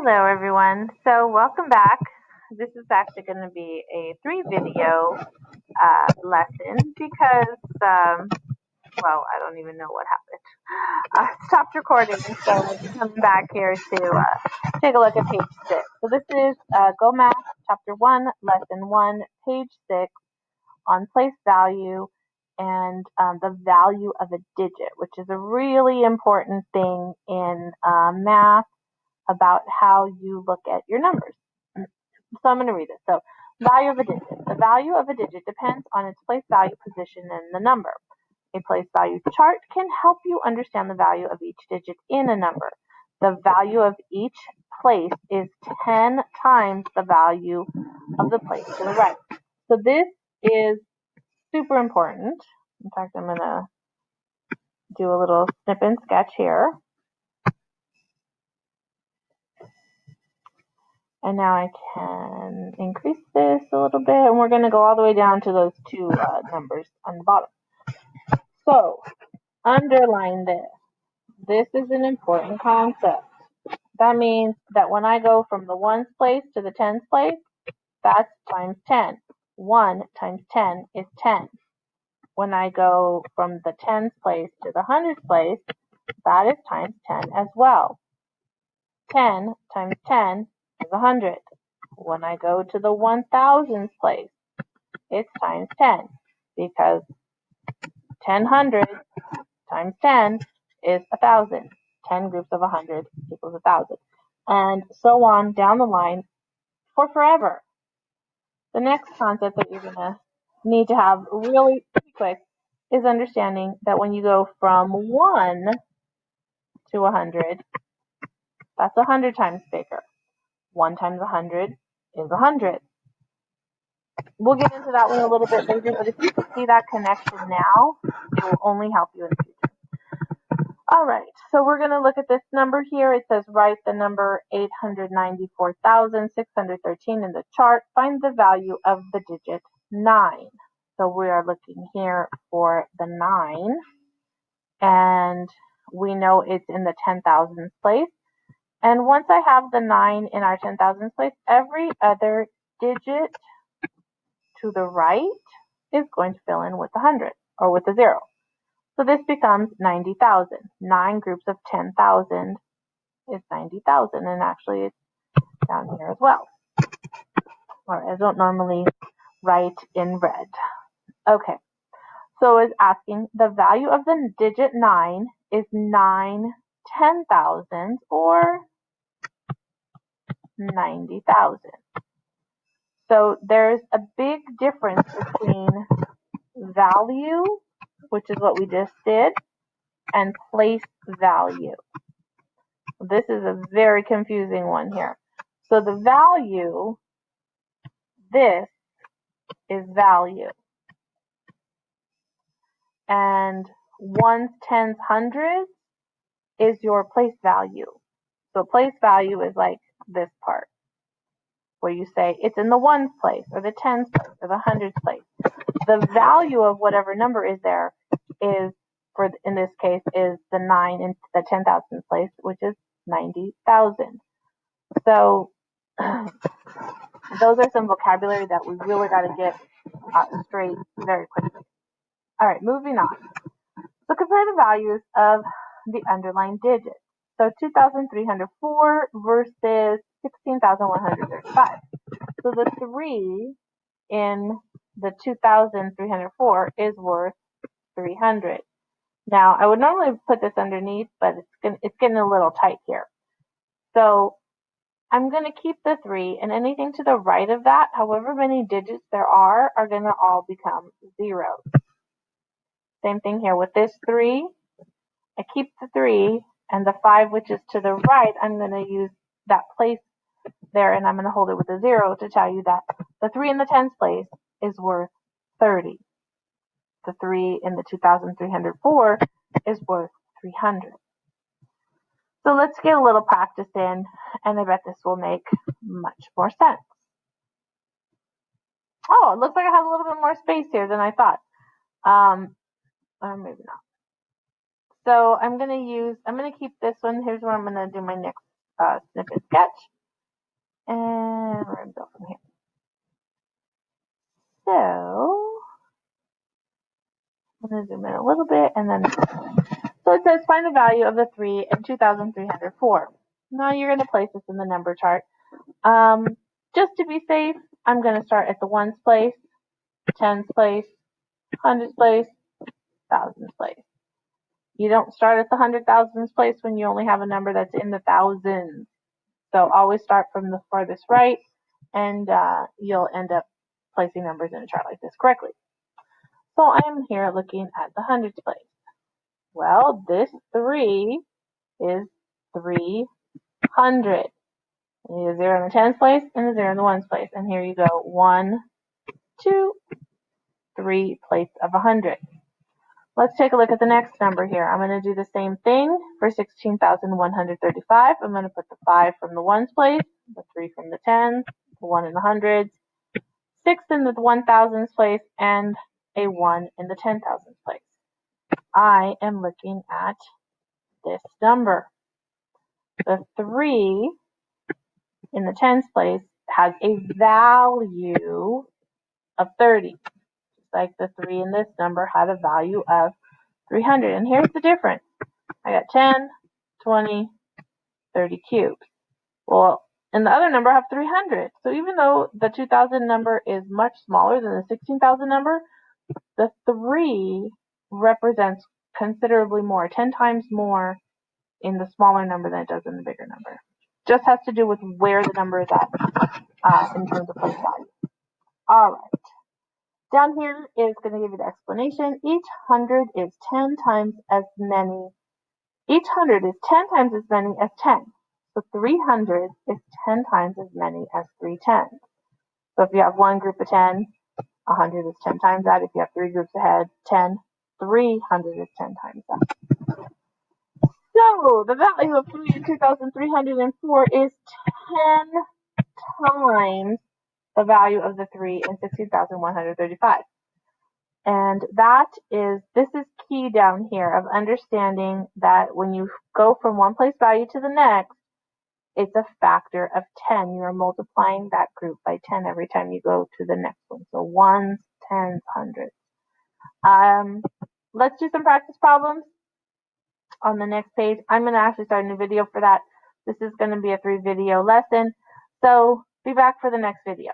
Hello, everyone. So, welcome back. This is actually going to be a three-video lesson because, I don't even know what happened. I stopped recording, so I'm coming back here to take a look at page 6. So, this is Go Math, Chapter 1, Lesson 1, page 6, on place value and the value of a digit, which is a really important thing in math about how you look at your numbers. So I'm going to read it. So, value of a digit. The value of a digit depends on its place value position in the number. A place value chart can help you understand the value of each digit in a number. The value of each place is 10 times the value of the place to the right. So this is super important. In fact, I'm going to do a little snip and sketch here. And now I can increase this a little bit, and we're going to go all the way down to those two numbers on the bottom. So, underline this. This is an important concept. That means that when I go from the ones place to the tens place, that's times 10. 1 times 10 is 10. When I go from the tens place to the hundreds place, that is times 10 as well. 10 times 10 is 100. When I go to the 1000s place, it's times 10 because 10 hundreds times 10 is 1,000. 10 groups of 100 equals 1,000. And so on down the line for forever. The next concept that you're going to need to have really pretty quick is understanding that when you go from 1 to 100, that's 100 times bigger. 1 times 100 is 100. We'll get into that one a little bit later, but if you can see that connection now, it will only help you in the future. All right, so we're going to look at this number here. It says write the number 894,613 in the chart. Find the value of the digit 9. So we are looking here for the 9, and we know it's in the 10,000s place. And once I have the 9 in our 10,000s place, every other digit to the right is going to fill in with the 100 or with the 0. So this becomes 90,000. 9 groups of 10,000 is 90,000, and actually it's down here as well. Or I don't normally write in red. Okay, so it's asking the value of the digit 9 is 9 10,000 or 90,000. So there's a big difference between value, which is what we just did, and place value. This is a very confusing one here. So the value, this is value. And ones, tens, hundreds is your place value. So place value is like this part, where you say it's in the ones place, or the tens place, or the hundreds place. The value of whatever number is there is, in this case, is the 9 in the 10,000 place, which is 90,000. So those are some vocabulary that we really got to get straight very quickly. All right, moving on. So compare the values of the underlined digits. So 2,304 versus 16,135. So the 3 in the 2,304 is worth 300. Now, I would normally put this underneath, but it's getting a little tight here. So I'm going to keep the 3, and anything to the right of that, however many digits there are going to all become zeros. Same thing here with this 3. I keep the 3, and the 5, which is to the right, I'm going to use that place there, and I'm going to hold it with a 0 to tell you that the 3 in the tens place is worth 30. The 3 in the 2,304 is worth 300. So let's get a little practice in, and I bet this will make much more sense. Oh, it looks like I have a little bit more space here than I thought. Or maybe not. So I'm going to keep this one. Here's where I'm going to do my next snippet sketch. And we're going to go from here. So I'm going to zoom in a little bit and then. So it says find the value of the 3 and 2,304. Now you're going to place this in the number chart. Just to be safe, I'm going to start at the ones place, tens place, hundreds place, thousands place. You don't start at the 100,000s place when you only have a number that's in the thousands. So always start from the farthest right, and you'll end up placing numbers in a chart like this correctly. So I am here looking at the hundreds place. Well, this 3 is 300. You need a 0 in the tens place and a 0 in the ones place. And here you go, 1, 2, 3 plates of 100. Let's take a look at the next number here. I'm going to do the same thing for 16,135. I'm going to put the 5 from the ones place, the 3 from the tens, the 1 in the hundreds, 6 in the 1,000s place, and a 1 in the 10,000s place. I am looking at this number. The 3 in the tens place has a value of 30. Just like the 3 in this number had a value of 300. And here's the difference. I got 10, 20, 30 cubes. Well, and the other number I have 300. So even though the 2,000 number is much smaller than the 16,000 number, the 3 represents considerably more, 10 times more in the smaller number than it does in the bigger number. Just has to do with where the number is at in terms of place value. All right. Down here is going to give you the explanation. Each 100 is 10 times as many. Each 100 is 10 times as many as 10. So 300 is 10 times as many as 310s. So if you have one group of 10, 100 is 10 times that. If you have 3 groups ahead, 10, 300 is 10 times that. So the value of 3 in 2,304 is 10 times the value of the 3 in 16,135. And this is key down here of understanding that when you go from one place value to the next, it's a factor of 10. You are multiplying that group by 10 every time you go to the next one. So ones, tens, hundreds. Let's do some practice problems on the next page. I'm going to actually start a new video for that. This is going to be a 3-video lesson. So be back for the next video.